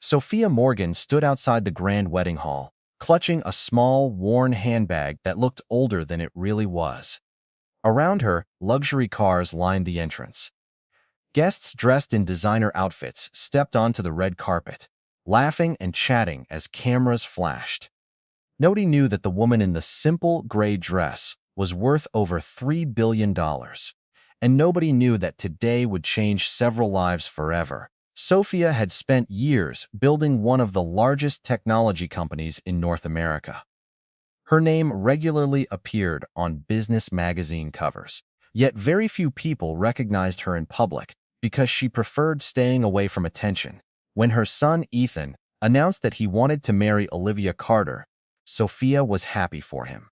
Sophia Morgan stood outside the grand wedding hall, clutching a small, worn handbag that looked older than it really was. Around her, luxury cars lined the entrance. Guests dressed in designer outfits stepped onto the red carpet, laughing and chatting as cameras flashed. Nobody knew that the woman in the simple gray dress was worth over $3 billion. And nobody knew that today would change several lives forever. Sophia had spent years building one of the largest technology companies in North America. Her name regularly appeared on business magazine covers, yet very few people recognized her in public because she preferred staying away from attention. When her son Ethan announced that he wanted to marry Olivia Carter, Sophia was happy for him.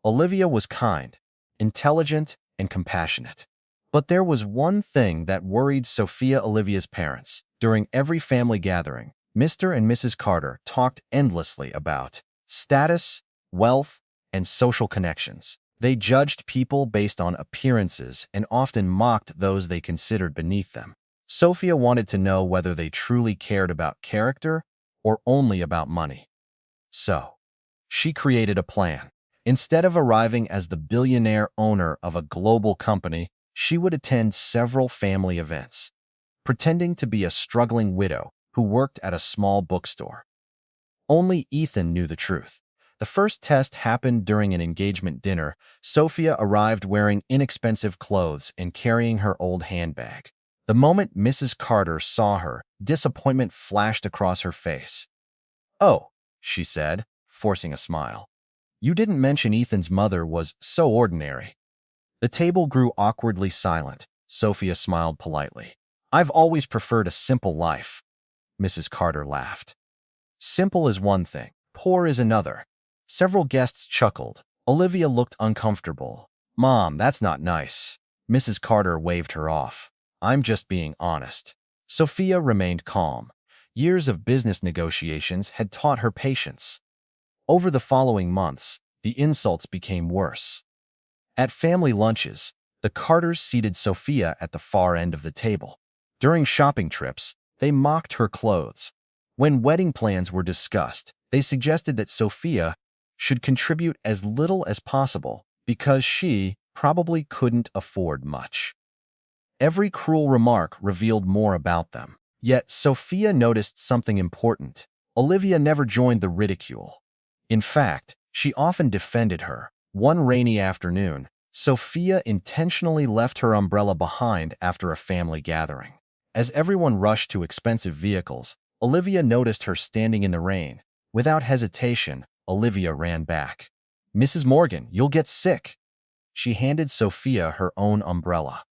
Olivia was kind, intelligent, and compassionate. But there was one thing that worried Olivia's parents. During every family gathering, Mr. and Mrs. Carter talked endlessly about status, wealth, and social connections. They judged people based on appearances and often mocked those they considered beneath them. Sophia wanted to know whether they truly cared about character or only about money. So, she created a plan. Instead of arriving as the billionaire owner of a global company, she would attend several family events, pretending to be a struggling widow who worked at a small bookstore. Only Ethan knew the truth. The first test happened during an engagement dinner. Sophia arrived wearing inexpensive clothes and carrying her old handbag. The moment Mrs. Carter saw her, disappointment flashed across her face. "Oh," she said, forcing a smile. "You didn't mention Ethan's mother was so ordinary." The table grew awkwardly silent. Sophia smiled politely. "I've always preferred a simple life." Mrs. Carter laughed. "Simple is one thing, poor is another." Several guests chuckled. Olivia looked uncomfortable. "Mom, that's not nice." Mrs. Carter waved her off. "I'm just being honest." Sophia remained calm. Years of business negotiations had taught her patience. Over the following months, the insults became worse. At family lunches, the Carters seated Sophia at the far end of the table. During shopping trips, they mocked her clothes. When wedding plans were discussed, they suggested that Sophia should contribute as little as possible because she probably couldn't afford much. Every cruel remark revealed more about them. Yet Sophia noticed something important. Olivia never joined the ridicule. In fact, she often defended her. One rainy afternoon, Sophia intentionally left her umbrella behind after a family gathering. As everyone rushed to expensive vehicles, Olivia noticed her standing in the rain. Without hesitation, Olivia ran back. "Mrs. Morgan, you'll get sick." She handed Sophia her own umbrella.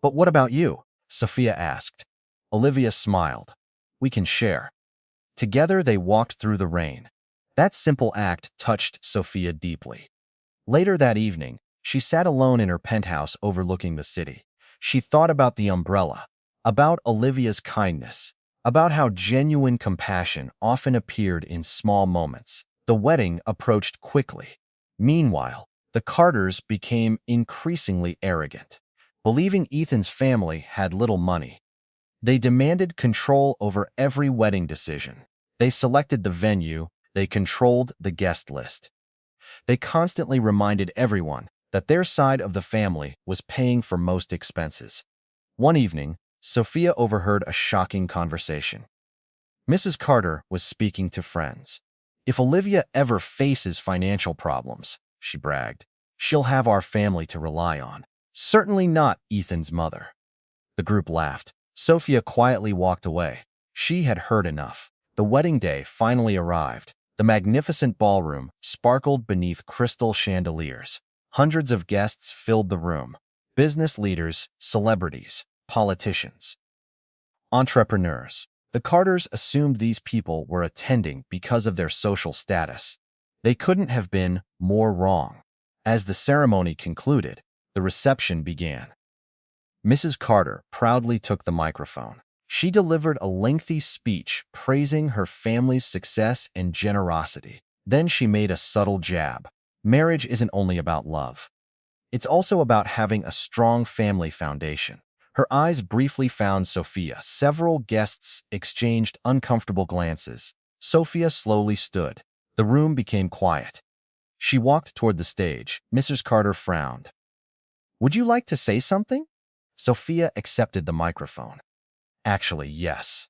"But what about you?" Sophia asked. Olivia smiled. "We can share." Together they walked through the rain. That simple act touched Sophia deeply. Later that evening, she sat alone in her penthouse overlooking the city. She thought about the umbrella, about Olivia's kindness, about how genuine compassion often appeared in small moments. The wedding approached quickly. Meanwhile, the Carters became increasingly arrogant. Believing Ethan's family had little money, they demanded control over every wedding decision. They selected the venue, they controlled the guest list. They constantly reminded everyone that their side of the family was paying for most expenses. One evening, Sophia overheard a shocking conversation. Mrs. Carter was speaking to friends. "If Olivia ever faces financial problems," she bragged, "she'll have our family to rely on. Certainly not Ethan's mother." The group laughed. Sophia quietly walked away. She had heard enough. The wedding day finally arrived. The magnificent ballroom sparkled beneath crystal chandeliers. Hundreds of guests filled the room. Business leaders, celebrities, politicians, entrepreneurs. The Carters assumed these people were attending because of their social status. They couldn't have been more wrong. As the ceremony concluded, the reception began. Mrs. Carter proudly took the microphone. She delivered a lengthy speech praising her family's success and generosity. Then she made a subtle jab. Marriage isn't only about love. It's also about having a strong family foundation. Her eyes briefly found Sophia. Several guests exchanged uncomfortable glances. Sophia slowly stood. The room became quiet. She walked toward the stage. Mrs. Carter frowned. "Would you like to say something?" Sophia accepted the microphone. "Actually, yes."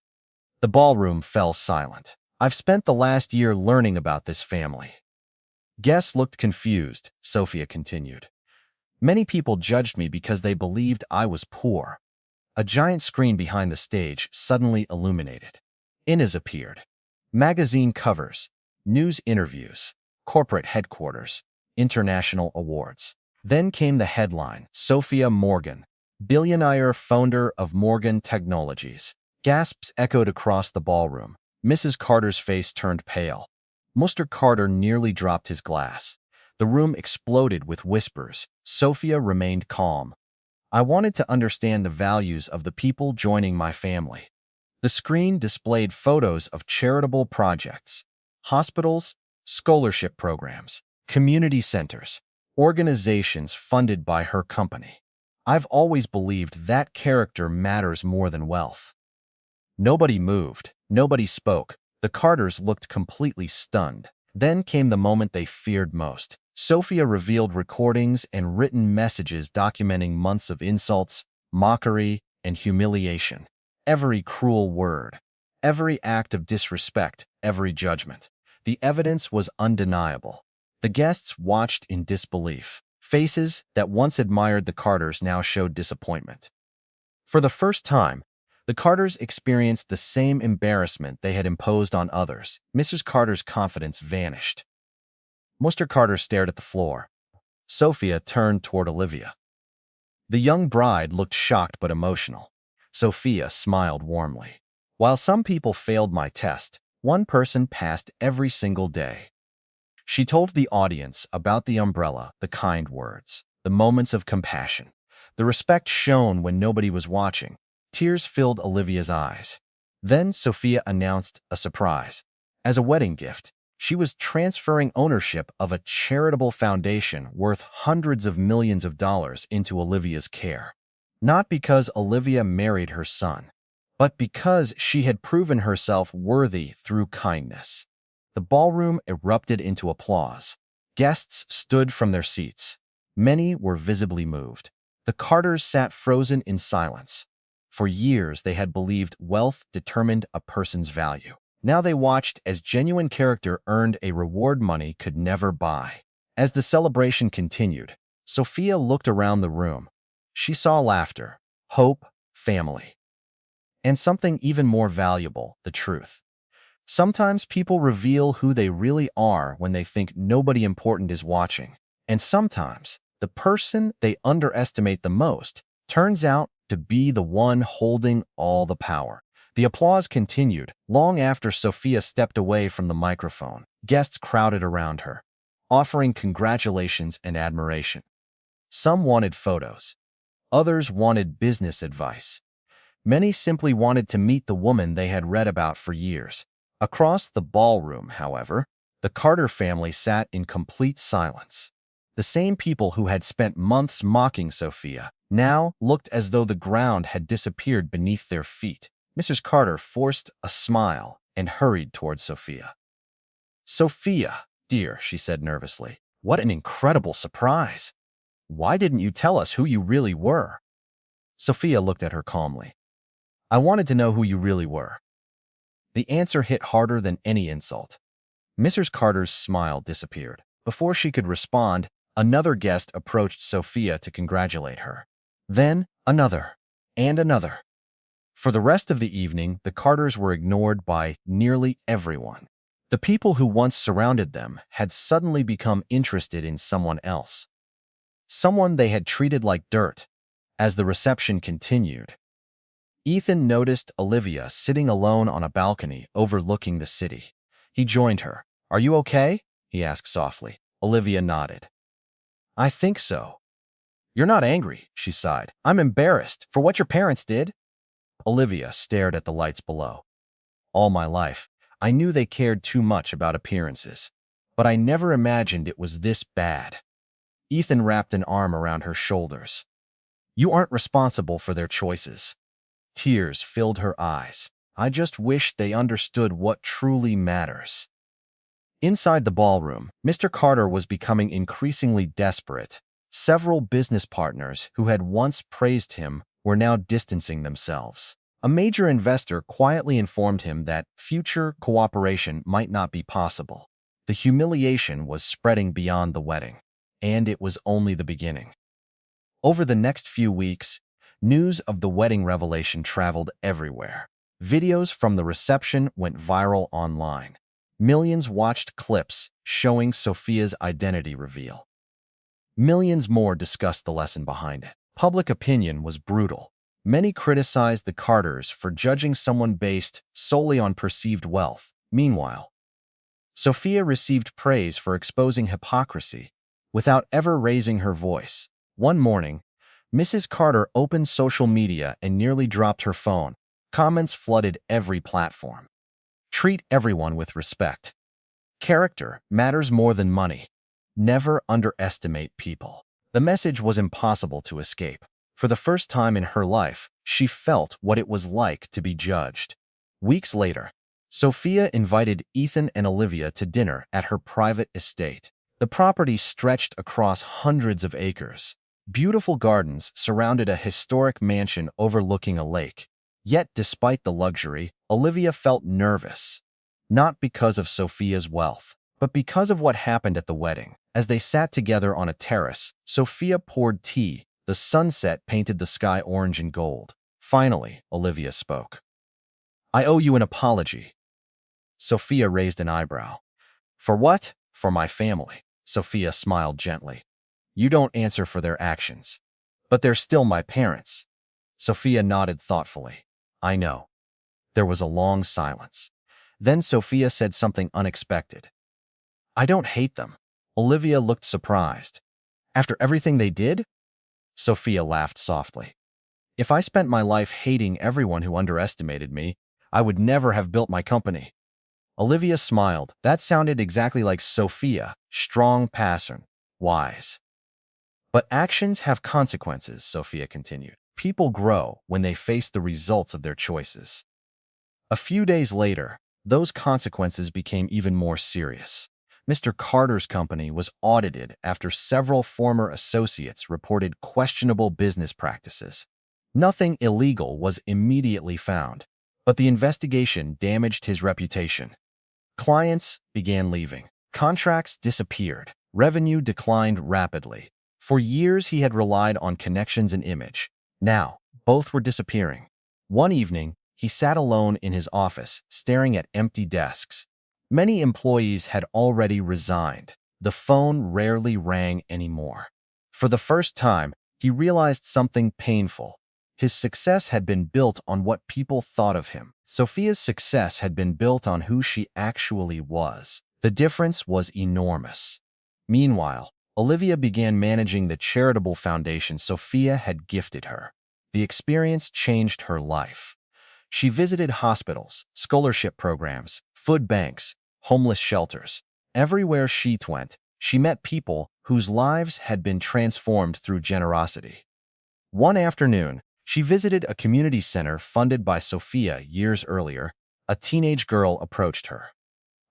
The ballroom fell silent. "I've spent the last year learning about this family." Guests looked confused, Sophia continued. "Many people judged me because they believed I was poor." A giant screen behind the stage suddenly illuminated. Innas appeared. Magazine covers, news interviews, corporate headquarters, international awards. Then came the headline: Sophia Morgan, billionaire founder of Morgan Technologies. Gasps echoed across the ballroom. Mrs. Carter's face turned pale. Mr. Carter nearly dropped his glass. The room exploded with whispers. Sophia remained calm. "I wanted to understand the values of the people joining my family." The screen displayed photos of charitable projects, hospitals, scholarship programs, community centers, organizations funded by her company. "I've always believed that character matters more than wealth." Nobody moved. Nobody spoke. The Carters looked completely stunned. Then came the moment they feared most. Sophia revealed recordings and written messages documenting months of insults, mockery, and humiliation. Every cruel word, every act of disrespect, every judgment. The evidence was undeniable. The guests watched in disbelief. Faces that once admired the Carters now showed disappointment. For the first time, the Carters experienced the same embarrassment they had imposed on others. Mrs. Carter's confidence vanished. Mr. Carter stared at the floor. Sophia turned toward Olivia. The young bride looked shocked but emotional. Sophia smiled warmly. "While some people failed my test, one person passed every single day." She told the audience about the umbrella, the kind words, the moments of compassion, the respect shown when nobody was watching. Tears filled Olivia's eyes. Then Sophia announced a surprise. As a wedding gift, she was transferring ownership of a charitable foundation worth hundreds of millions of dollars into Olivia's care. Not because Olivia married her son, but because she had proven herself worthy through kindness. The ballroom erupted into applause. Guests stood from their seats. Many were visibly moved. The Carters sat frozen in silence. For years, they had believed wealth determined a person's value. Now they watched as genuine character earned a reward money could never buy. As the celebration continued, Sophia looked around the room. She saw laughter, hope, family, and something even more valuable, the truth. Sometimes people reveal who they really are when they think nobody important is watching. And sometimes the person they underestimate the most turns out to be the one holding all the power. The applause continued long after Sophia stepped away from the microphone. Guests crowded around her, offering congratulations and admiration. Some wanted photos. Others wanted business advice. Many simply wanted to meet the woman they had read about for years. Across the ballroom, however, the Carter family sat in complete silence. The same people who had spent months mocking Sophia now looked as though the ground had disappeared beneath their feet. Mrs. Carter forced a smile and hurried toward Sophia. "Sophia, dear," she said nervously, "what an incredible surprise. Why didn't you tell us who you really were?" Sophia looked at her calmly. "I wanted to know who you really were." The answer hit harder than any insult. Mrs. Carter's smile disappeared. Before she could respond, another guest approached Sophia to congratulate her. Then another, and another. For the rest of the evening, the Carters were ignored by nearly everyone. The people who once surrounded them had suddenly become interested in someone else. Someone they had treated like dirt. As the reception continued, Ethan noticed Olivia sitting alone on a balcony overlooking the city. He joined her. "Are you okay?" he asked softly. Olivia nodded. "I think so." "You're not angry," she sighed. "I'm embarrassed for what your parents did." Olivia stared at the lights below. "All my life, I knew they cared too much about appearances, but I never imagined it was this bad." Ethan wrapped an arm around her shoulders. You aren't responsible for their choices. Tears filled her eyes. I just wish they understood what truly matters. Inside the ballroom, Mr. Carter was becoming increasingly desperate. Several business partners who had once praised him were now distancing themselves. A major investor quietly informed him that future cooperation might not be possible. The humiliation was spreading beyond the wedding, and it was only the beginning. Over the next few weeks, news of the wedding revelation traveled everywhere. Videos from the reception went viral online. Millions watched clips showing Sophia's identity reveal. Millions more discussed the lesson behind it. Public opinion was brutal. Many criticized the Carters for judging someone based solely on perceived wealth. Meanwhile, Sophia received praise for exposing hypocrisy without ever raising her voice. One morning, Mrs. Carter opened social media and nearly dropped her phone. Comments flooded every platform. Treat everyone with respect. Character matters more than money. Never underestimate people. The message was impossible to escape. For the first time in her life, she felt what it was like to be judged. Weeks later, Sophia invited Ethan and Olivia to dinner at her private estate. The property stretched across hundreds of acres. Beautiful gardens surrounded a historic mansion overlooking a lake. Yet, despite the luxury, Olivia felt nervous. Not because of Sophia's wealth, but because of what happened at the wedding. As they sat together on a terrace, Sophia poured tea. The sunset painted the sky orange and gold. Finally, Olivia spoke. I owe you an apology. Sophia raised an eyebrow. For what? For my family. Sophia smiled gently. You don't answer for their actions. But they're still my parents. Sophia nodded thoughtfully. I know. There was a long silence. Then Sophia said something unexpected. I don't hate them. Olivia looked surprised. After everything they did? Sophia laughed softly. If I spent my life hating everyone who underestimated me, I would never have built my company. Olivia smiled. That sounded exactly like Sophia, strong passion, wise. But actions have consequences, Sophia continued. People grow when they face the results of their choices. A few days later, those consequences became even more serious. Mr. Carter's company was audited after several former associates reported questionable business practices. Nothing illegal was immediately found, but the investigation damaged his reputation. Clients began leaving. Contracts disappeared. Revenue declined rapidly. For years, he had relied on connections and image. Now, both were disappearing. One evening, he sat alone in his office, staring at empty desks. Many employees had already resigned. The phone rarely rang anymore. For the first time, he realized something painful. His success had been built on what people thought of him. Sophia's success had been built on who she actually was. The difference was enormous. Meanwhile, Olivia began managing the charitable foundation Sophia had gifted her. The experience changed her life. She visited hospitals, scholarship programs, food banks, homeless shelters. Everywhere she went, she met people whose lives had been transformed through generosity. One afternoon, she visited a community center funded by Sophia years earlier. A teenage girl approached her.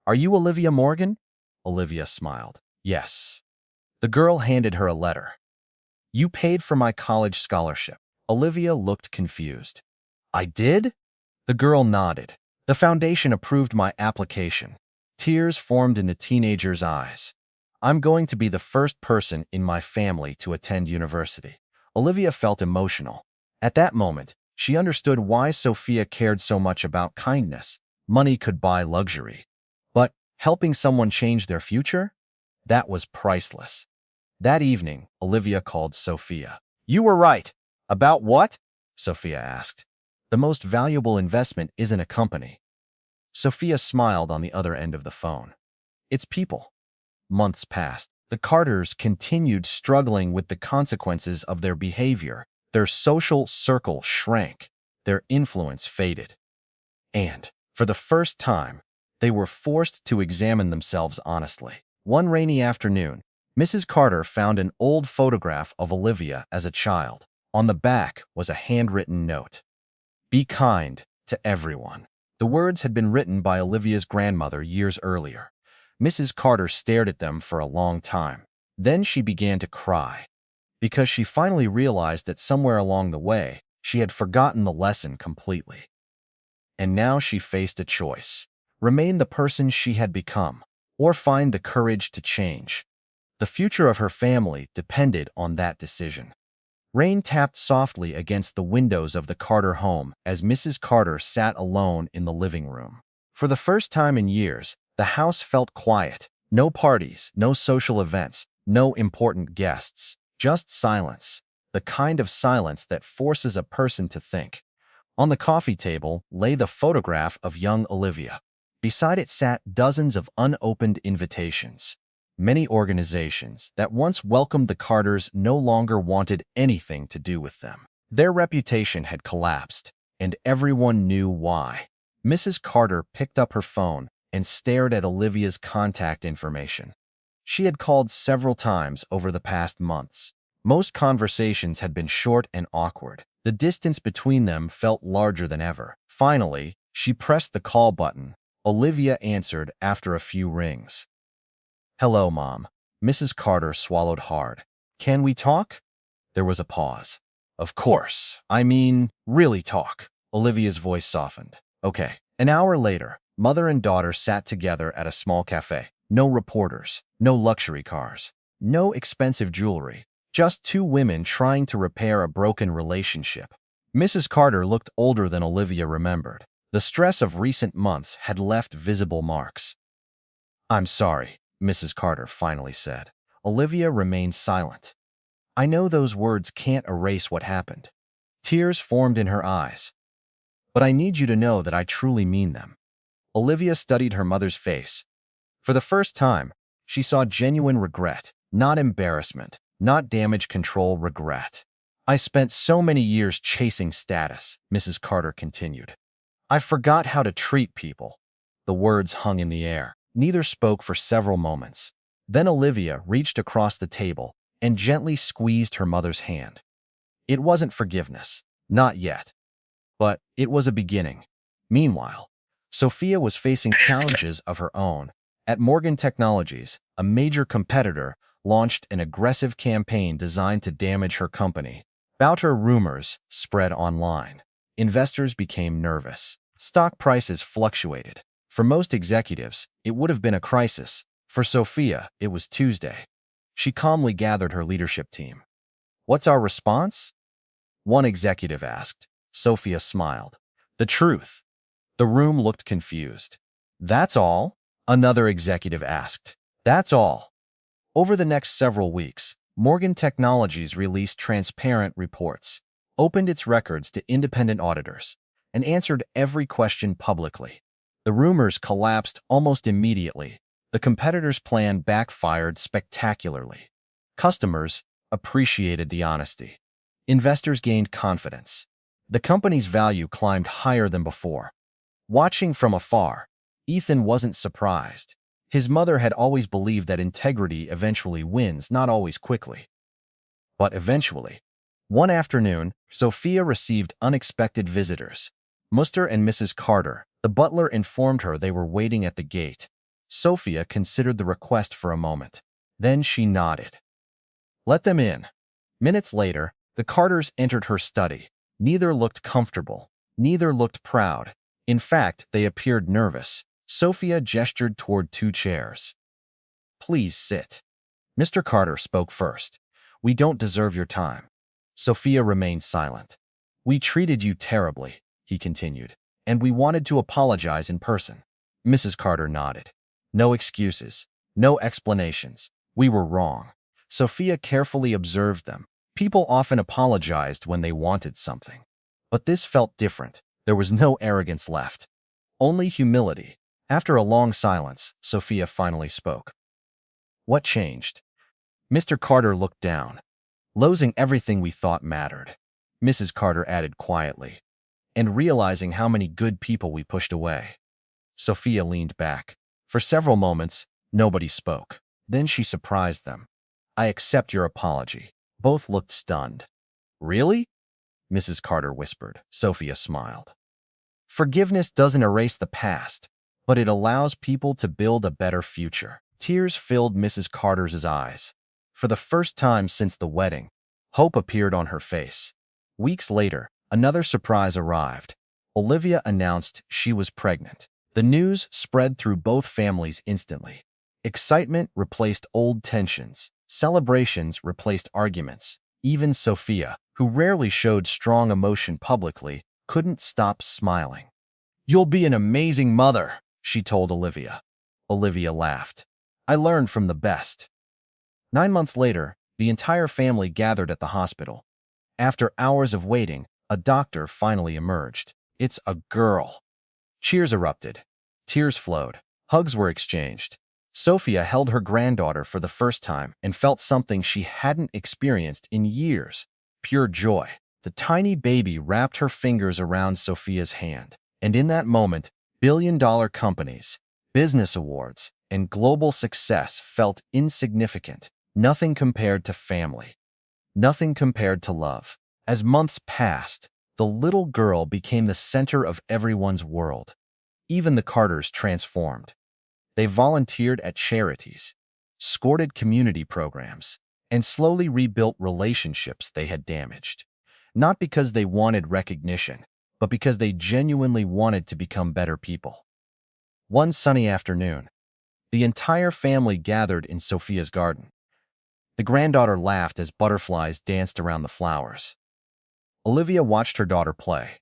Are you Olivia Morgan? Olivia smiled. Yes. The girl handed her a letter. You paid for my college scholarship. Olivia looked confused. I did? The girl nodded. The foundation approved my application. Tears formed in the teenager's eyes. I'm going to be the first person in my family to attend university. Olivia felt emotional. At that moment, she understood why Sophia cared so much about kindness. Money could buy luxury. But helping someone change their future? That was priceless. That evening, Olivia called Sophia. You were right. About what? Sophia asked. The most valuable investment isn't a company. Sophia smiled on the other end of the phone. It's people. Months passed. The Carters continued struggling with the consequences of their behavior. Their social circle shrank. Their influence faded. And, for the first time, they were forced to examine themselves honestly. One rainy afternoon, Mrs. Carter found an old photograph of Olivia as a child. On the back was a handwritten note. Be kind to everyone. The words had been written by Olivia's grandmother years earlier. Mrs. Carter stared at them for a long time. Then she began to cry, because she finally realized that somewhere along the way, she had forgotten the lesson completely. And now she faced a choice: remain the person she had become, or find the courage to change. The future of her family depended on that decision. Rain tapped softly against the windows of the Carter home as Mrs. Carter sat alone in the living room. For the first time in years, the house felt quiet. No parties, no social events, no important guests, just silence. The kind of silence that forces a person to think. On the coffee table lay the photograph of young Olivia. Beside it sat dozens of unopened invitations. Many organizations that once welcomed the Carters no longer wanted anything to do with them. Their reputation had collapsed, and everyone knew why. Mrs. Carter picked up her phone and stared at Olivia's contact information. She had called several times over the past months. Most conversations had been short and awkward. The distance between them felt larger than ever. Finally, she pressed the call button. Olivia answered after a few rings. Hello, Mom. Mrs. Carter swallowed hard. Can we talk? There was a pause. Of course. I mean, really talk. Olivia's voice softened. Okay. An hour later, mother and daughter sat together at a small cafe. No reporters, no luxury cars, no expensive jewelry. Just two women trying to repair a broken relationship. Mrs. Carter looked older than Olivia remembered. The stress of recent months had left visible marks. I'm sorry, Mrs. Carter finally said. Olivia remained silent. I know those words can't erase what happened. Tears formed in her eyes. But I need you to know that I truly mean them. Olivia studied her mother's face. For the first time, she saw genuine regret, not embarrassment, not damage control regret. I spent so many years chasing status, Mrs. Carter continued. I forgot how to treat people. The words hung in the air. Neither spoke for several moments. Then Olivia reached across the table and gently squeezed her mother's hand. It wasn't forgiveness, not yet. But it was a beginning. Meanwhile, Sophia was facing challenges of her own. At Morgan Technologies, a major competitor launched an aggressive campaign designed to damage her company. About her rumors spread online. Investors became nervous. Stock prices fluctuated. For most executives, it would have been a crisis. For Sophia, it was Tuesday. She calmly gathered her leadership team. What's our response? One executive asked. Sophia smiled. The truth. The room looked confused. That's all? Another executive asked. That's all. Over the next several weeks, Morgan Technologies released transparent reports, opened its records to independent auditors, and answered every question publicly. The rumors collapsed almost immediately. The competitor's plan backfired spectacularly. Customers appreciated the honesty. Investors gained confidence. The company's value climbed higher than before. Watching from afar, Ethan wasn't surprised. His mother had always believed that integrity eventually wins, not always quickly. But eventually. One afternoon, Sophia received unexpected visitors. Mr. and Mrs. Carter. The butler informed her they were waiting at the gate. Sophia considered the request for a moment. Then she nodded. Let them in. Minutes later, the Carters entered her study. Neither looked comfortable. Neither looked proud. In fact, they appeared nervous. Sophia gestured toward two chairs. Please sit. Mr. Carter spoke first. We don't deserve your time. Sophia remained silent. We treated you terribly, he continued, and we wanted to apologize in person. Mrs. Carter nodded. No excuses. No explanations. We were wrong. Sophia carefully observed them. People often apologized when they wanted something. But this felt different. There was no arrogance left. Only humility. After a long silence, Sophia finally spoke. What changed? Mr. Carter looked down. Losing everything we thought mattered. Mrs. Carter added quietly. And realizing how many good people we pushed away. Sophia leaned back. For several moments, nobody spoke. Then she surprised them. I accept your apology. Both looked stunned. Really? Mrs. Carter whispered. Sophia smiled. Forgiveness doesn't erase the past, but it allows people to build a better future. Tears filled Mrs. Carter's eyes. For the first time since the wedding, hope appeared on her face. Weeks later, another surprise arrived. Olivia announced she was pregnant. The news spread through both families instantly. Excitement replaced old tensions. Celebrations replaced arguments. Even Sophia, who rarely showed strong emotion publicly, couldn't stop smiling. "You'll be an amazing mother," she told Olivia. Olivia laughed. "I learned from the best." 9 months later, the entire family gathered at the hospital. After hours of waiting, a doctor finally emerged. "It's a girl." Cheers erupted. Tears flowed. Hugs were exchanged. Sophia held her granddaughter for the first time and felt something she hadn't experienced in years: pure joy. The tiny baby wrapped her fingers around Sophia's hand, and in that moment, billion-dollar companies, business awards, and global success felt insignificant. Nothing compared to family. Nothing compared to love. As months passed, the little girl became the center of everyone's world. Even the Carters transformed. They volunteered at charities, escorted community programs, and slowly rebuilt relationships they had damaged. Not because they wanted recognition, but because they genuinely wanted to become better people. One sunny afternoon, the entire family gathered in Sophia's garden. The granddaughter laughed as butterflies danced around the flowers. Olivia watched her daughter play.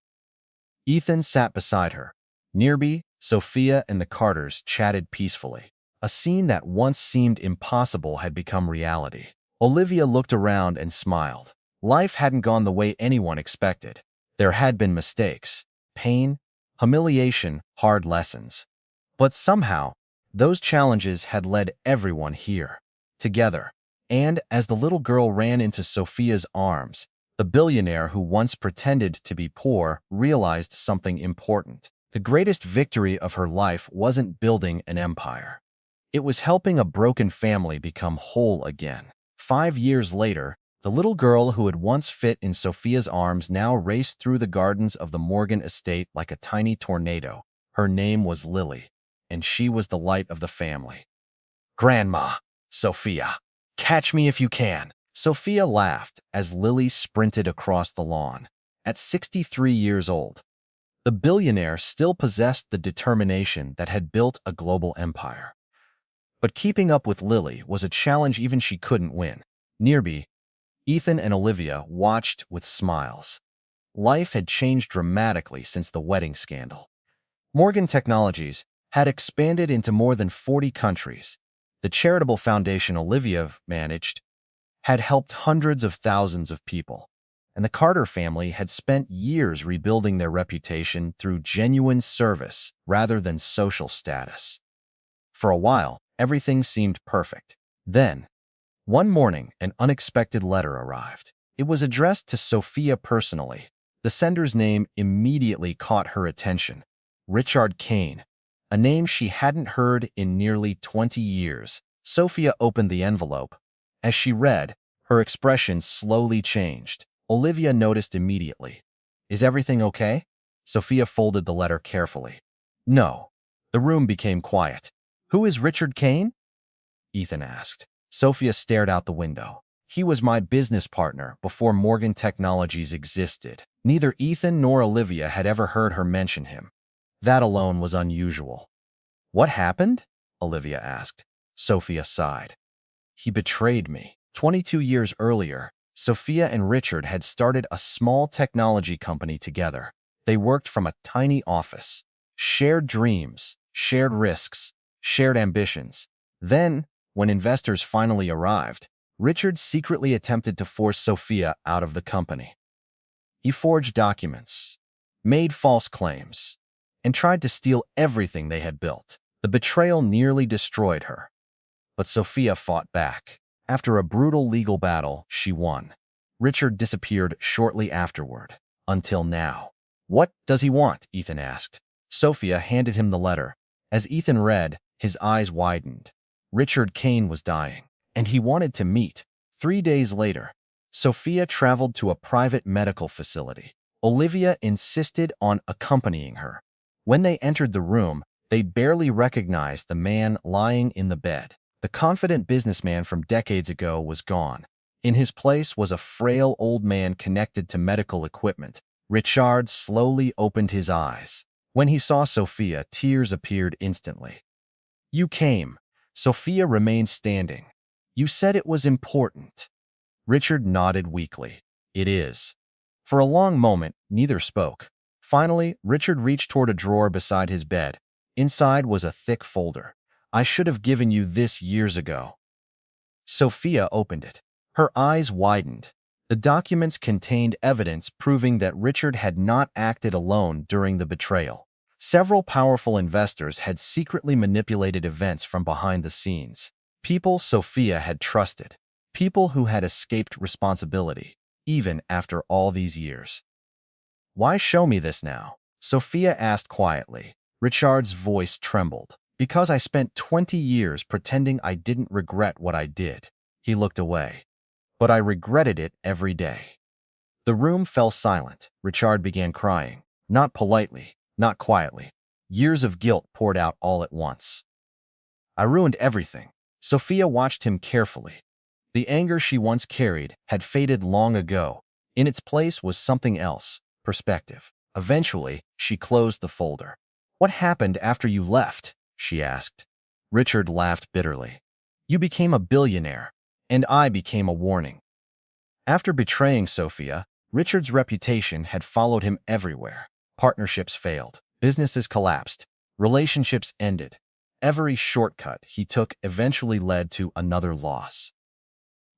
Ethan sat beside her. Nearby, Sophia and the Carters chatted peacefully. A scene that once seemed impossible had become reality. Olivia looked around and smiled. Life hadn't gone the way anyone expected. There had been mistakes, pain, humiliation, hard lessons. But somehow, those challenges had led everyone here, together. And as the little girl ran into Sophia's arms, the billionaire who once pretended to be poor realized something important. The greatest victory of her life wasn't building an empire. It was helping a broken family become whole again. 5 years later, the little girl who had once fit in Sophia's arms now raced through the gardens of the Morgan estate like a tiny tornado. Her name was Lily, and she was the light of the family. "Grandma, Sophia, catch me if you can." Sophia laughed as Lily sprinted across the lawn. At 63 years old, the billionaire still possessed the determination that had built a global empire. But keeping up with Lily was a challenge even she couldn't win. Nearby, Ethan and Olivia watched with smiles. Life had changed dramatically since the wedding scandal. Morgan Technologies had expanded into more than 40 countries. The charitable foundation Olivia managed had helped hundreds of thousands of people, and the Carter family had spent years rebuilding their reputation through genuine service rather than social status. For a while, everything seemed perfect. Then, one morning, an unexpected letter arrived. It was addressed to Sophia personally. The sender's name immediately caught her attention: Richard Kane, a name she hadn't heard in nearly 20 years. Sophia opened the envelope. As she read, her expression slowly changed. Olivia noticed immediately. "Is everything okay?" Sophia folded the letter carefully. "No." The room became quiet. "Who is Richard Kane?" Ethan asked. Sophia stared out the window. "He was my business partner before Morgan Technologies existed." Neither Ethan nor Olivia had ever heard her mention him. That alone was unusual. "What happened?" Olivia asked. Sophia sighed. "He betrayed me." 22 years earlier, Sophia and Richard had started a small technology company together. They worked from a tiny office. Shared dreams, shared risks, shared ambitions. Then, when investors finally arrived, Richard secretly attempted to force Sophia out of the company. He forged documents, made false claims, and tried to steal everything they had built. The betrayal nearly destroyed her, but Sophia fought back. After a brutal legal battle, she won. Richard disappeared shortly afterward, until now. "What does he want?" Ethan asked. Sophia handed him the letter. As Ethan read, his eyes widened. Richard Kane was dying, and he wanted to meet. 3 days later, Sophia traveled to a private medical facility. Olivia insisted on accompanying her. When they entered the room, they barely recognized the man lying in the bed. The confident businessman from decades ago was gone. In his place was a frail old man connected to medical equipment. Richard slowly opened his eyes. When he saw Sophia, tears appeared instantly. "You came." Sophia remained standing. "You said it was important." Richard nodded weakly. "It is." For a long moment, neither spoke. Finally, Richard reached toward a drawer beside his bed. Inside was a thick folder. "I should have given you this years ago." Sophia opened it. Her eyes widened. The documents contained evidence proving that Richard had not acted alone during the betrayal. Several powerful investors had secretly manipulated events from behind the scenes. People Sophia had trusted. People who had escaped responsibility, even after all these years. "Why show me this now?" Sophia asked quietly. Richard's voice trembled. "Because I spent 20 years pretending I didn't regret what I did." He looked away. "But I regretted it every day." The room fell silent. Richard began crying. Not politely, not quietly. Years of guilt poured out all at once. "I ruined everything." Sophia watched him carefully. The anger she once carried had faded long ago. In its place was something else, perspective. Eventually, she closed the folder. "What happened after you left?" she asked. Richard laughed bitterly. "You became a billionaire, and I became a warning." After betraying Sophia, Richard's reputation had followed him everywhere. Partnerships failed, businesses collapsed, relationships ended. Every shortcut he took eventually led to another loss.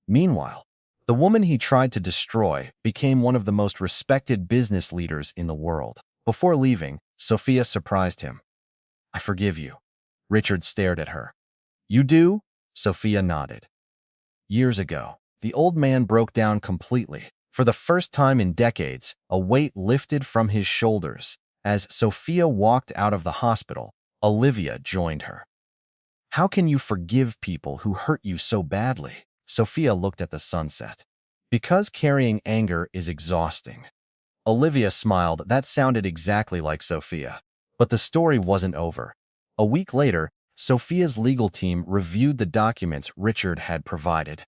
Meanwhile, the woman he tried to destroy became one of the most respected business leaders in the world. Before leaving, Sophia surprised him. "I forgive you." Richard stared at her. "You do?" Sophia nodded. Years ago, the old man broke down completely. For the first time in decades, a weight lifted from his shoulders. As Sophia walked out of the hospital, Olivia joined her. "How can you forgive people who hurt you so badly?" Sophia looked at the sunset. "Because carrying anger is exhausting." Olivia smiled. That sounded exactly like Sophia. But the story wasn't over. A week later, Sophia's legal team reviewed the documents Richard had provided.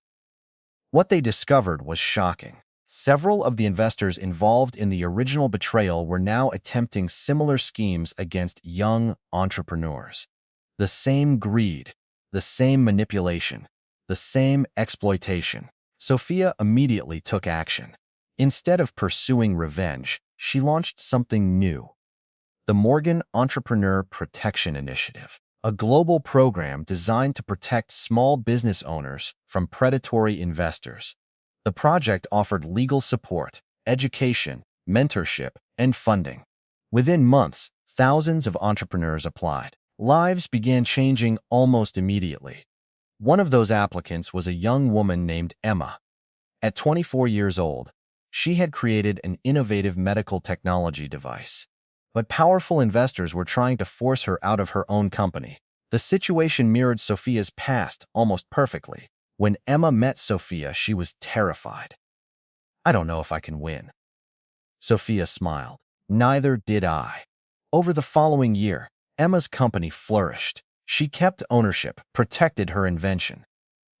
What they discovered was shocking. Several of the investors involved in the original betrayal were now attempting similar schemes against young entrepreneurs. The same greed, the same manipulation, the same exploitation. Sophia immediately took action. Instead of pursuing revenge, she launched something new: the Morgan Entrepreneur Protection Initiative, a global program designed to protect small business owners from predatory investors. The project offered legal support, education, mentorship, and funding. Within months, thousands of entrepreneurs applied. Lives began changing almost immediately. One of those applicants was a young woman named Emma. At 24 years old, she had created an innovative medical technology device. But powerful investors were trying to force her out of her own company. The situation mirrored Sophia's past almost perfectly. When Emma met Sophia, she was terrified. "I don't know if I can win." Sophia smiled. "Neither did I." Over the following year, Emma's company flourished. She kept ownership, protected her invention,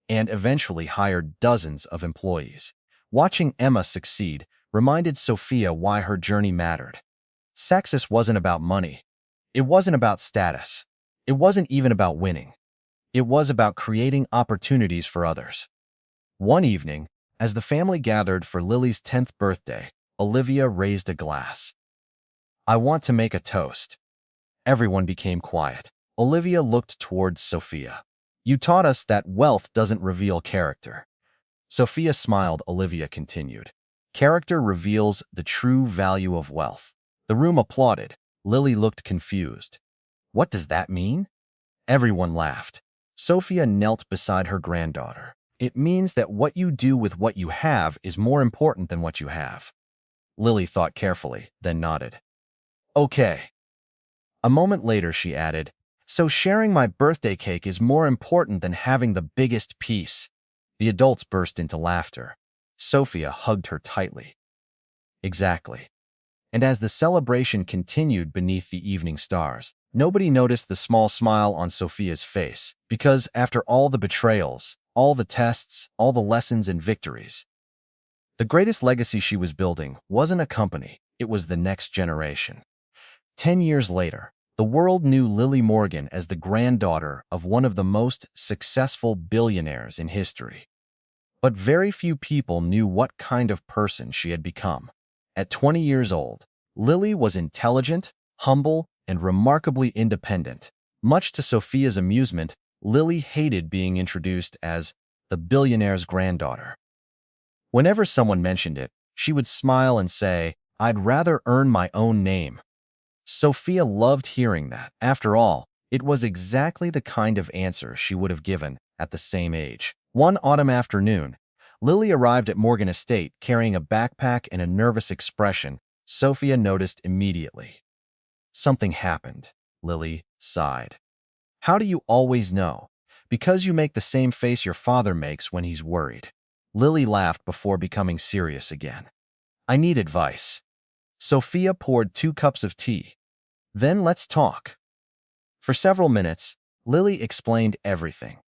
and eventually hired dozens of employees. Watching Emma succeed reminded Sophia why her journey mattered. Success wasn't about money. It wasn't about status. It wasn't even about winning. It was about creating opportunities for others. One evening, as the family gathered for Lily's 10th birthday, Olivia raised a glass. "I want to make a toast." Everyone became quiet. Olivia looked towards Sophia. "You taught us that wealth doesn't reveal character." Sophia smiled. Olivia continued. "Character reveals the true value of wealth." The room applauded. Lily looked confused. "What does that mean?" Everyone laughed. Sophia knelt beside her granddaughter. "It means that what you do with what you have is more important than what you have." Lily thought carefully, then nodded. "Okay." A moment later, she added, "So sharing my birthday cake is more important than having the biggest piece." The adults burst into laughter. Sophia hugged her tightly. Exactly. And as the celebration continued beneath the evening stars, nobody noticed the small smile on Sophia's face, because after all the betrayals, all the tests, all the lessons and victories, the greatest legacy she was building wasn't a company, it was the next generation. 10 years later, the world knew Lily Morgan as the granddaughter of one of the most successful billionaires in history. But very few people knew what kind of person she had become. At 20 years old, Lily was intelligent, humble, and remarkably independent. Much to Sophia's amusement, Lily hated being introduced as the billionaire's granddaughter. Whenever someone mentioned it, she would smile and say, "I'd rather earn my own name." Sophia loved hearing that. After all, it was exactly the kind of answer she would have given at the same age. One autumn afternoon, Lily arrived at Morgan Estate carrying a backpack and a nervous expression Sophia noticed immediately. Something happened, Lily sighed. How do you always know? Because you make the same face your father makes when he's worried. Lily laughed before becoming serious again. I need advice. Sophia poured 2 cups of tea. Then let's talk. For several minutes, Lily explained everything.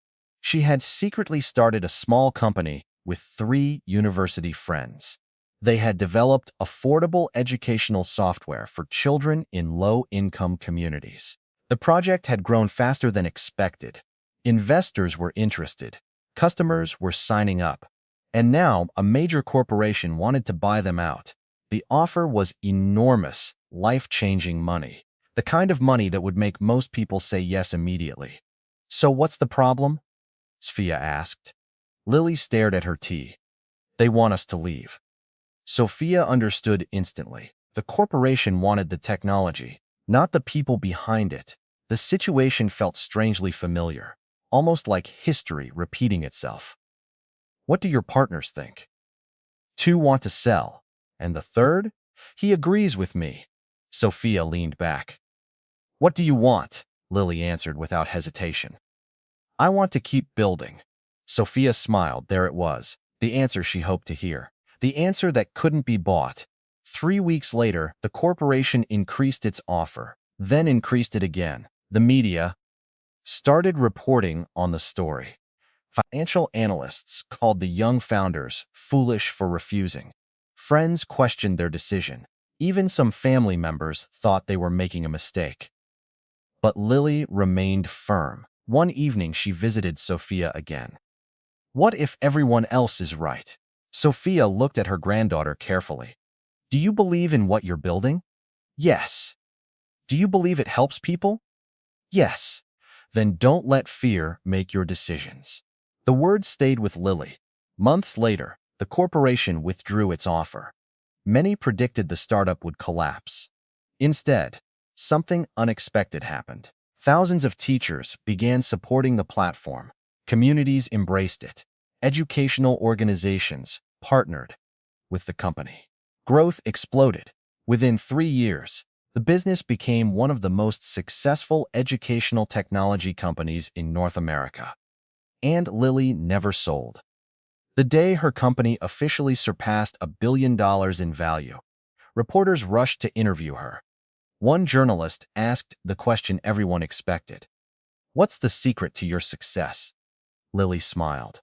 She had secretly started a small company with 3 university friends. They had developed affordable educational software for children in low-income communities. The project had grown faster than expected. Investors were interested. Customers were signing up. And now a major corporation wanted to buy them out. The offer was enormous, life-changing money. The kind of money that would make most people say yes immediately. So what's the problem? Sophia asked. Lily stared at her tea. They want us to leave. Sophia understood instantly. The corporation wanted the technology, not the people behind it. The situation felt strangely familiar, almost like history repeating itself. What do your partners think? 2 want to sell. And the third? He agrees with me. Sophia leaned back. What do you want? Lily answered without hesitation. I want to keep building. Sophia smiled. There it was, the answer she hoped to hear. The answer that couldn't be bought. 3 weeks later, the corporation increased its offer, then increased it again. The media started reporting on the story. Financial analysts called the young founders foolish for refusing. Friends questioned their decision. Even some family members thought they were making a mistake. But Lily remained firm. One evening, she visited Sophia again. What if everyone else is right? Sophia looked at her granddaughter carefully. Do you believe in what you're building? Yes. Do you believe it helps people? Yes. Then don't let fear make your decisions. The words stayed with Lily. Months later, the corporation withdrew its offer. Many predicted the startup would collapse. Instead, something unexpected happened. Thousands of teachers began supporting the platform. Communities embraced it. Educational organizations partnered with the company. Growth exploded. Within 3 years, the business became one of the most successful educational technology companies in North America. And Lily never sold. The day her company officially surpassed $1 billion in value, reporters rushed to interview her. One journalist asked the question everyone expected. What's the secret to your success? Lily smiled.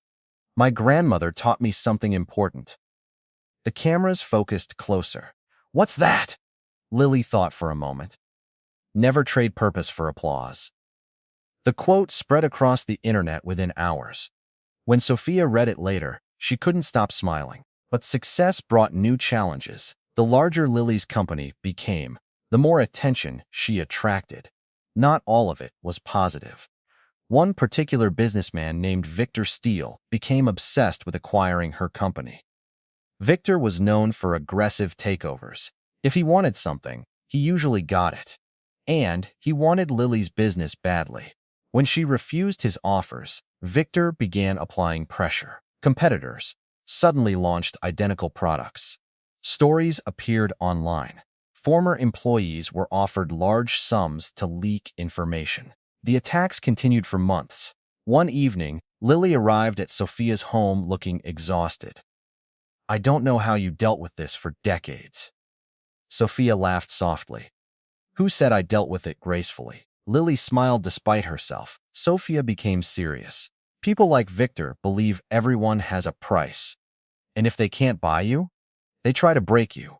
My grandmother taught me something important. The cameras focused closer. What's that? Lily thought for a moment. Never trade purpose for applause. The quote spread across the internet within hours. When Sophia read it later, she couldn't stop smiling. But success brought new challenges. The larger Lily's company became, the more attention she attracted. Not all of it was positive. One particular businessman named Victor Steele became obsessed with acquiring her company. Victor was known for aggressive takeovers. If he wanted something, he usually got it. And he wanted Lily's business badly. When she refused his offers, Victor began applying pressure. Competitors suddenly launched identical products. Stories appeared online. Former employees were offered large sums to leak information. The attacks continued for months. One evening, Lily arrived at Sophia's home looking exhausted. I don't know how you dealt with this for decades. Sophia laughed softly. Who said I dealt with it gracefully? Lily smiled despite herself. Sophia became serious. People like Victor believe everyone has a price. And if they can't buy you, they try to break you.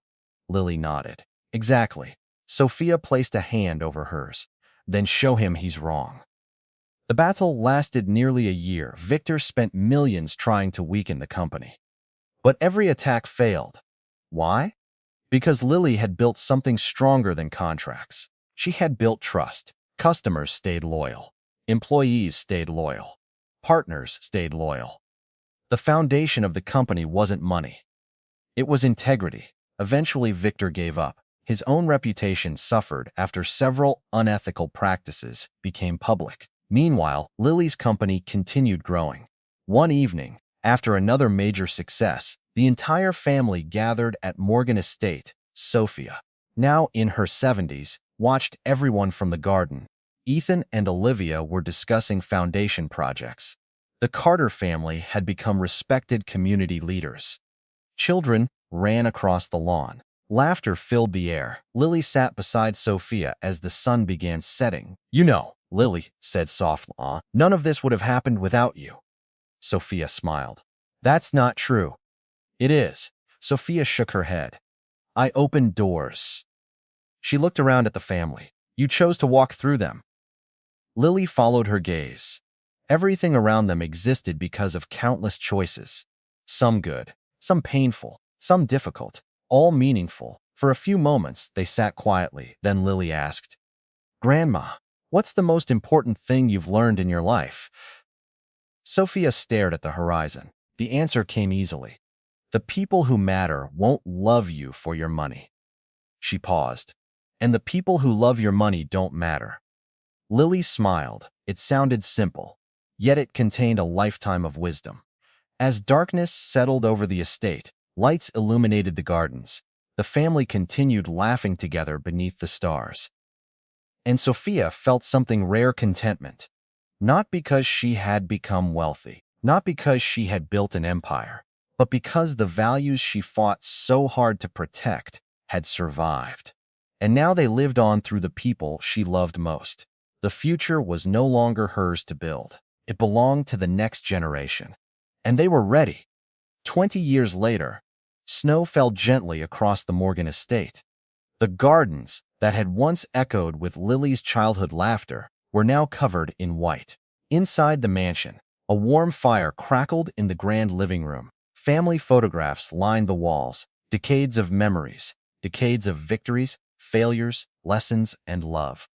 Lily nodded. Exactly. Sophia placed a hand over hers. Then show him he's wrong. The battle lasted nearly a year. Victor spent millions trying to weaken the company. But every attack failed. Why? Because Lily had built something stronger than contracts. She had built trust. Customers stayed loyal. Employees stayed loyal. Partners stayed loyal. The foundation of the company wasn't money. It was integrity. Eventually, Victor gave up. His own reputation suffered after several unethical practices became public. Meanwhile, Lily's company continued growing. One evening, after another major success, the entire family gathered at Morgan Estate. Sophia, now in her 70s, watched everyone from the garden. Ethan and Olivia were discussing foundation projects. The Carter family had become respected community leaders. Children ran across the lawn. Laughter filled the air. Lily sat beside Sophia as the sun began setting. You know, Lily said softly, none of this would have happened without you. Sophia smiled. That's not true. It is. Sophia shook her head. I opened doors. She looked around at the family. You chose to walk through them. Lily followed her gaze. Everything around them existed because of countless choices. Some good, some painful, some difficult, all meaningful. For a few moments, they sat quietly. Then Lily asked, Grandma, what's the most important thing you've learned in your life? Sophia stared at the horizon. The answer came easily. The people who matter won't love you for your money. She paused. And the people who love your money don't matter. Lily smiled. It sounded simple, yet it contained a lifetime of wisdom. As darkness settled over the estate, lights illuminated the gardens. The family continued laughing together beneath the stars. And Sophia felt something rare contentment. Not because she had become wealthy, not because she had built an empire, but because the values she fought so hard to protect had survived. And now they lived on through the people she loved most. The future was no longer hers to build. It belonged to the next generation. And they were ready. 20 years later, snow fell gently across the Morgan estate. The gardens that had once echoed with Lily's childhood laughter were now covered in white. Inside the mansion, a warm fire crackled in the grand living room. Family photographs lined the walls, decades of memories, decades of victories, failures, lessons, and love.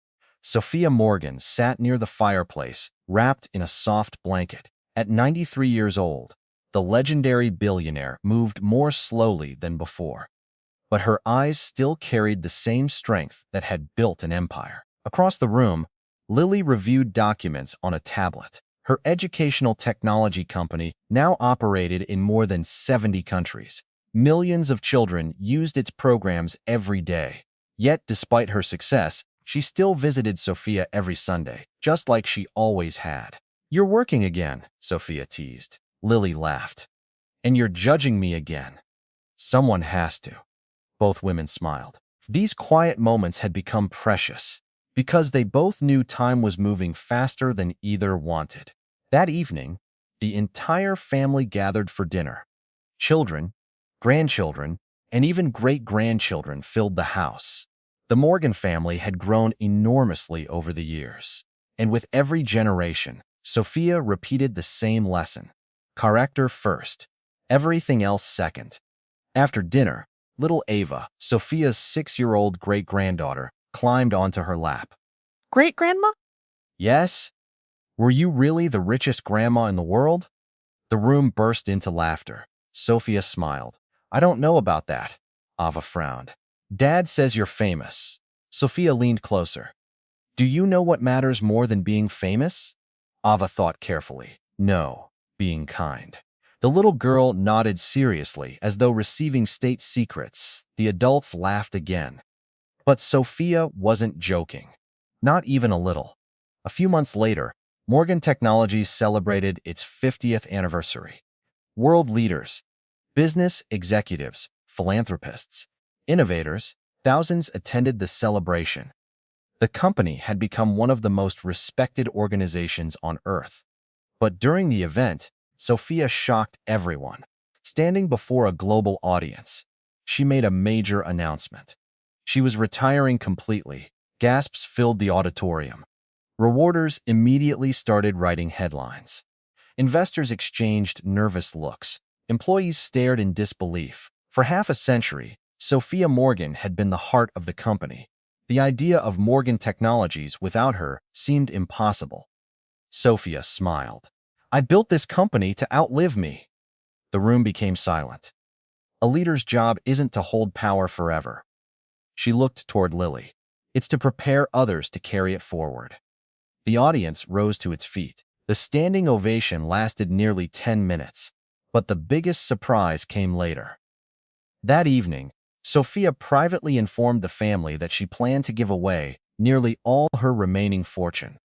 Sophia Morgan sat near the fireplace, wrapped in a soft blanket. At 93 years old, the legendary billionaire moved more slowly than before. But her eyes still carried the same strength that had built an empire. Across the room, Lily reviewed documents on a tablet. Her educational technology company now operated in more than 70 countries. Millions of children used its programs every day. Yet, despite her success, she still visited Sophia every Sunday, just like she always had. You're working again, Sophia teased. Lily laughed. And you're judging me again. Someone has to. Both women smiled. These quiet moments had become precious because they both knew time was moving faster than either wanted. That evening, the entire family gathered for dinner. Children, grandchildren, and even great-grandchildren filled the house. The Morgan family had grown enormously over the years, and with every generation, Sophia repeated the same lesson. Character first, everything else second. After dinner, little Ava, Sophia's 6-year-old great-granddaughter, climbed onto her lap. Great-grandma? Yes? Were you really the richest grandma in the world? The room burst into laughter. Sophia smiled. I don't know about that. Ava frowned. Dad says you're famous. Sophia leaned closer. Do you know what matters more than being famous? Ava thought carefully. No, being kind. The little girl nodded seriously, as though receiving state secrets. The adults laughed again. But Sophia wasn't joking. Not even a little. A few months later, Morgan Technologies celebrated its 50th anniversary. World leaders, Business executives, philanthropists, innovators, thousands attended the celebration. The company had become one of the most respected organizations on Earth. But during the event, Sophia shocked everyone. Standing before a global audience, she made a major announcement. She was retiring completely. Gasps filled the auditorium. Rewarders immediately started writing headlines. Investors exchanged nervous looks. Employees stared in disbelief. For half a century, Sophia Morgan had been the heart of the company. The idea of Morgan Technologies without her seemed impossible. Sophia smiled. I built this company to outlive me. The room became silent. A leader's job isn't to hold power forever. She looked toward Lily. It's to prepare others to carry it forward. The audience rose to its feet. The standing ovation lasted nearly 10 minutes. But the biggest surprise came later. That evening, Sophia privately informed the family that she planned to give away nearly all her remaining fortune.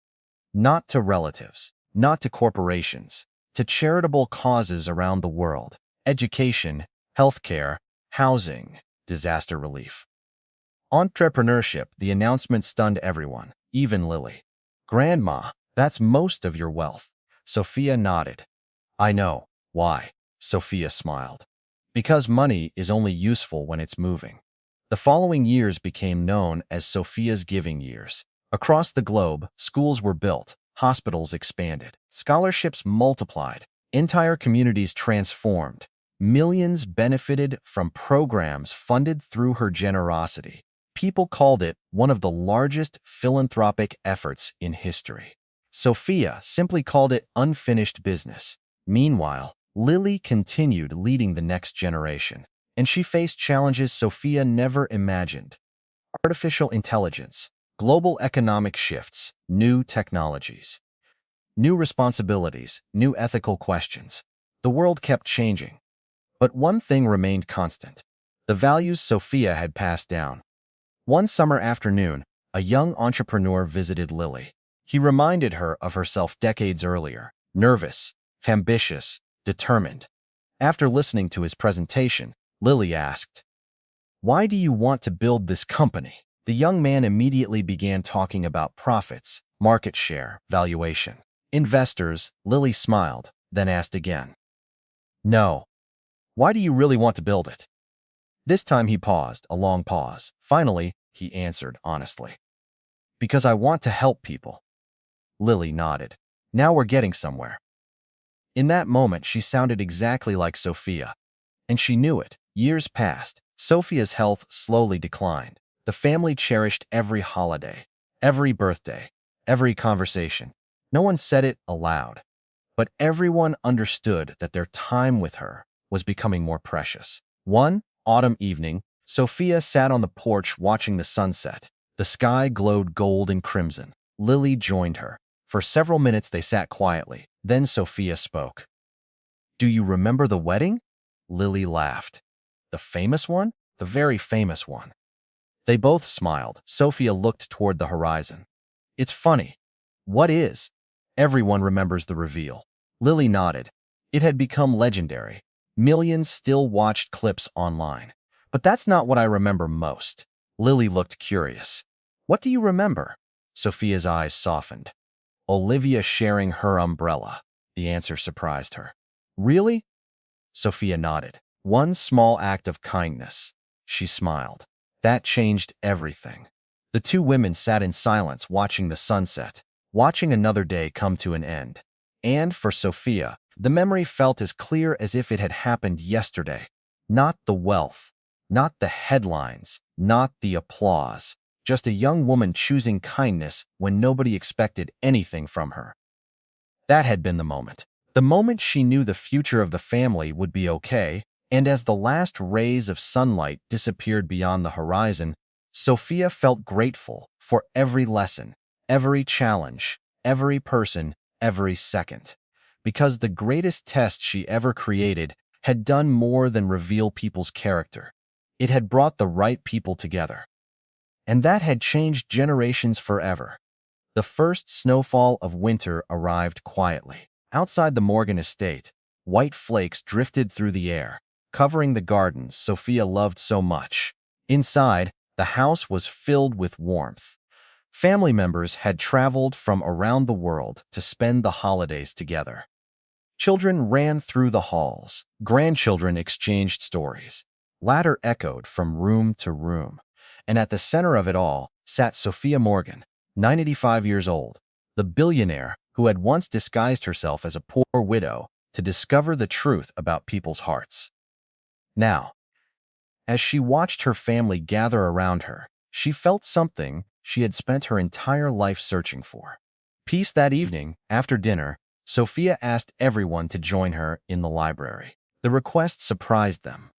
Not to relatives, not to corporations, to charitable causes around the world: education, healthcare, housing, disaster relief. Entrepreneurship. The announcement stunned everyone, even Lily. Grandma, that's most of your wealth. Sophia nodded. I know. Why? Sophia smiled. Because money is only useful when it's moving. The following years became known as Sophia's giving years. Across the globe, schools were built, hospitals expanded, scholarships multiplied, entire communities transformed. Millions benefited from programs funded through her generosity. People called it one of the largest philanthropic efforts in history. Sophia simply called it unfinished business. Meanwhile, Lily continued leading the next generation, and she faced challenges Sophia never imagined. Artificial intelligence, global economic shifts, new technologies, new responsibilities, new ethical questions. The world kept changing. But one thing remained constant: the values Sophia had passed down. One summer afternoon, a young entrepreneur visited Lily. He reminded her of herself decades earlier: nervous, ambitious, determined. After listening to his presentation, Lily asked, "Why do you want to build this company?" The young man immediately began talking about profits, market share, valuation, investors. Lily smiled, then asked again, "No. Why do you really want to build it?" This time he paused, a long pause. Finally, he answered honestly, "Because I want to help people." Lily nodded. Now we're getting somewhere. In that moment, she sounded exactly like Sophia, and she knew it. Years passed. Sophia's health slowly declined. The family cherished every holiday, every birthday, every conversation. No one said it aloud, but everyone understood that their time with her was becoming more precious. One autumn evening, Sophia sat on the porch watching the sunset. The sky glowed gold and crimson. Lily joined her. For several minutes they sat quietly. Then Sophia spoke. "Do you remember the wedding?" Lily laughed. "The famous one?" "The very famous one." They both smiled. Sophia looked toward the horizon. "It's funny." "What is?" "Everyone remembers the reveal." Lily nodded. It had become legendary. Millions still watched clips online. "But that's not what I remember most." Lily looked curious. "What do you remember?" Sophia's eyes softened. "Olivia sharing her umbrella." The answer surprised her. "Really?" Sophia nodded. "One small act of kindness." She smiled. That changed everything. The two women sat in silence, watching the sunset, watching another day come to an end. And for Sophia, the memory felt as clear as if it had happened yesterday. Not the wealth, not the headlines, not the applause. Just a young woman choosing kindness when nobody expected anything from her. That had been the moment. The moment she knew the future of the family would be okay, and as the last rays of sunlight disappeared beyond the horizon, Sophia felt grateful for every lesson, every challenge, every person, every second. Because the greatest test she ever created had done more than reveal people's character. It had brought the right people together. And that had changed generations forever. The first snowfall of winter arrived quietly. Outside the Morgan estate, white flakes drifted through the air. covering the gardens Sophia loved so much. Inside, the house was filled with warmth. Family members had traveled from around the world to spend the holidays together. Children ran through the halls. Grandchildren exchanged stories. Laughter echoed from room to room. And at the center of it all sat Sophia Morgan, 95 years old, the billionaire who had once disguised herself as a poor widow to discover the truth about people's hearts. Now, as she watched her family gather around her, she felt something she had spent her entire life searching for. Peace. That evening, after dinner, Sophia asked everyone to join her in the library. The request surprised them.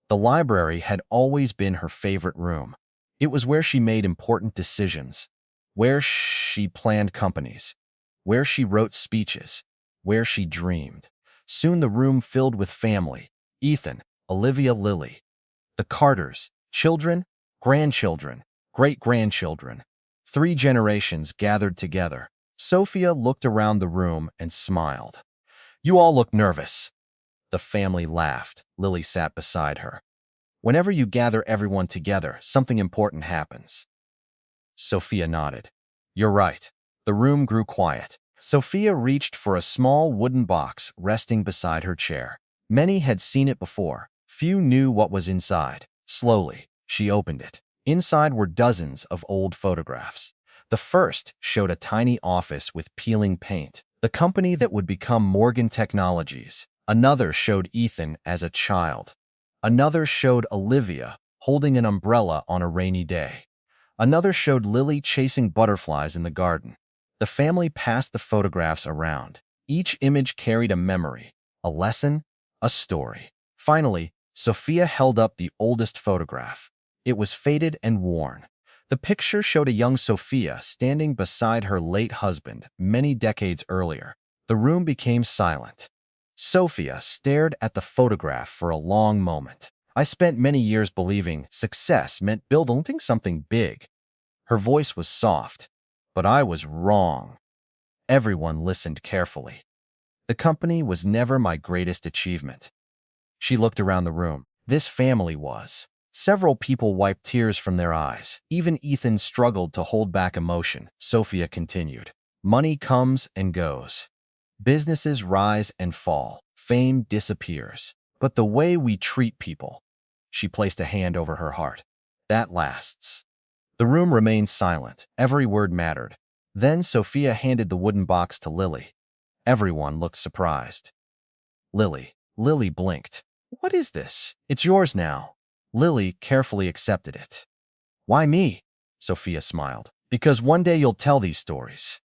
The library had always been her favorite room. It was where she made important decisions, where she planned companies, where she wrote speeches, where she dreamed. Soon the room filled with family: Ethan, Olivia, Lily, the Carters, children, grandchildren, great-grandchildren. 3 generations gathered together. Sophia looked around the room and smiled. "You all look nervous." The family laughed. Lily sat beside her. "Whenever you gather everyone together, something important happens." Sophia nodded. "You're right." The room grew quiet. Sophia reached for a small wooden box resting beside her chair. Many had seen it before. Few knew what was inside. Slowly, she opened it. Inside were dozens of old photographs. The first showed a tiny office with peeling paint, the company that would become Morgan Technologies. Another showed Ethan as a child. Another showed Olivia holding an umbrella on a rainy day. Another showed Lily chasing butterflies in the garden. The family passed the photographs around. Each image carried a memory, a lesson, a story. Finally, Sophia held up the oldest photograph. It was faded and worn. The picture showed a young Sophia standing beside her late husband many decades earlier. The room became silent. Sophia stared at the photograph for a long moment. "I spent many years believing success meant building something big." Her voice was soft, but I was wrong. Everyone listened carefully. "The company was never my greatest achievement." She looked around the room. This family was. Several people wiped tears from their eyes. Even Ethan struggled to hold back emotion. Sophia continued. "Money comes and goes. Businesses rise and fall. Fame disappears. But the way we treat people," she placed a hand over her heart, "that lasts." The room remained silent. Every word mattered. Then Sophia handed the wooden box to Lily. Everyone looked surprised. Lily blinked. "What is this?" "It's yours now." Lily carefully accepted it. "Why me?" Sophia smiled. "Because one day you'll tell these stories."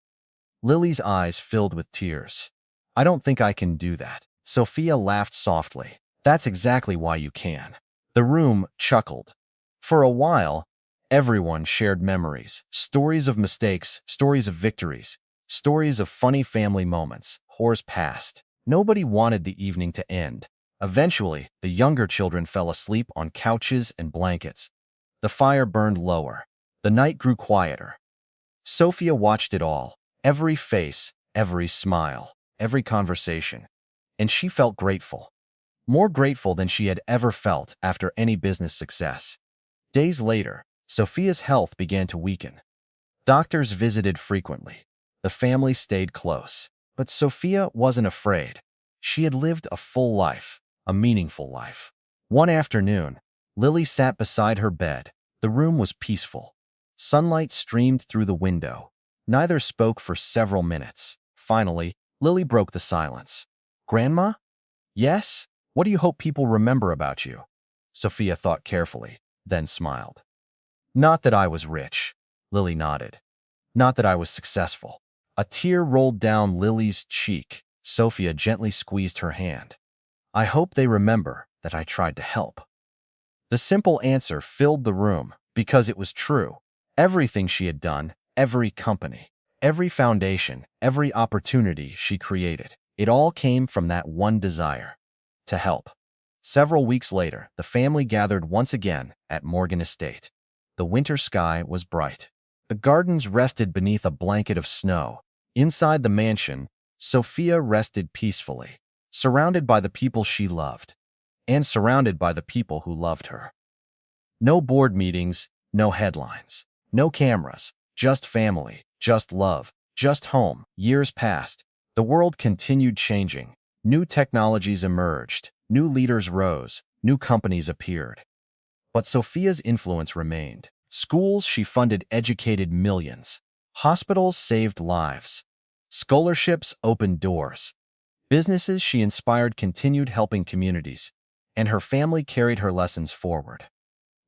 Lily's eyes filled with tears. "I don't think I can do that." Sophia laughed softly. "That's exactly why you can." The room chuckled. For a while, everyone shared memories, stories of mistakes, stories of victories, stories of funny family moments. Hours passed. Nobody wanted the evening to end. Eventually, the younger children fell asleep on couches and blankets. The fire burned lower. The night grew quieter. Sophia watched it all, every face, every smile, every conversation, and she felt grateful. More grateful than she had ever felt after any business success. Days later, Sophia's health began to weaken. Doctors visited frequently. The family stayed close. But Sophia wasn't afraid. She had lived a full life, a meaningful life. One afternoon, Lily sat beside her bed. The room was peaceful. Sunlight streamed through the window. Neither spoke for several minutes. Finally, Lily broke the silence. "Grandma?" "Yes? What do you hope people remember about you?" Sophia thought carefully, then smiled. "Not that I was rich." Lily nodded. "Not that I was successful." A tear rolled down Lily's cheek. Sophia gently squeezed her hand. "I hope they remember that I tried to help." The simple answer filled the room because it was true. Everything she had done, every company, every foundation, every opportunity she created, it all came from that one desire: to help. Several weeks later, the family gathered once again at Morgan Estate. The winter sky was bright. The gardens rested beneath a blanket of snow. Inside the mansion, Sophia rested peacefully, surrounded by the people she loved. and surrounded by the people who loved her. No board meetings, no headlines, no cameras, just family, just love, just home. Years passed. The world continued changing. New technologies emerged, new leaders rose, new companies appeared. But Sophia's influence remained. Schools she funded educated millions. Hospitals saved lives. Scholarships opened doors. Businesses she inspired continued helping communities, and her family carried her lessons forward.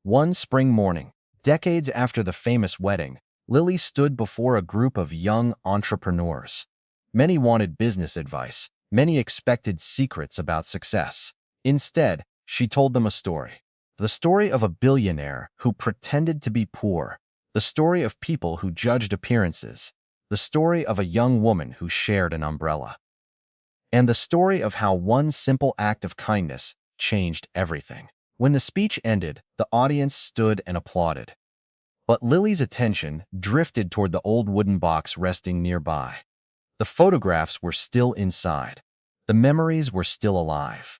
One spring morning, decades after the famous wedding, Lily stood before a group of young entrepreneurs. Many wanted business advice. Many expected secrets about success. Instead, she told them a story. The story of a billionaire who pretended to be poor. The story of people who judged appearances. The story of a young woman who shared an umbrella. And the story of how one simple act of kindness changed everything. When the speech ended, the audience stood and applauded. But Lily's attention drifted toward the old wooden box resting nearby. The photographs were still inside. The memories were still alive.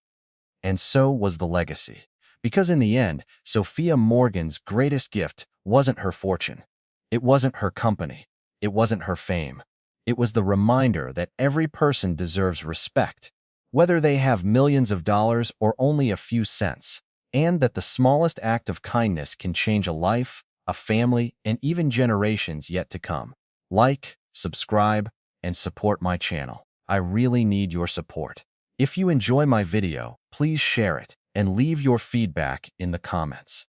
And so was the legacy. Because in the end, Sophia Morgan's greatest gift wasn't her fortune. It wasn't her company. It wasn't her fame. It was the reminder that every person deserves respect, whether they have millions of dollars or only a few cents, and that the smallest act of kindness can change a life, a family, and even generations yet to come. Like, subscribe, and support my channel. I really need your support. If you enjoy my video, please share it and leave your feedback in the comments.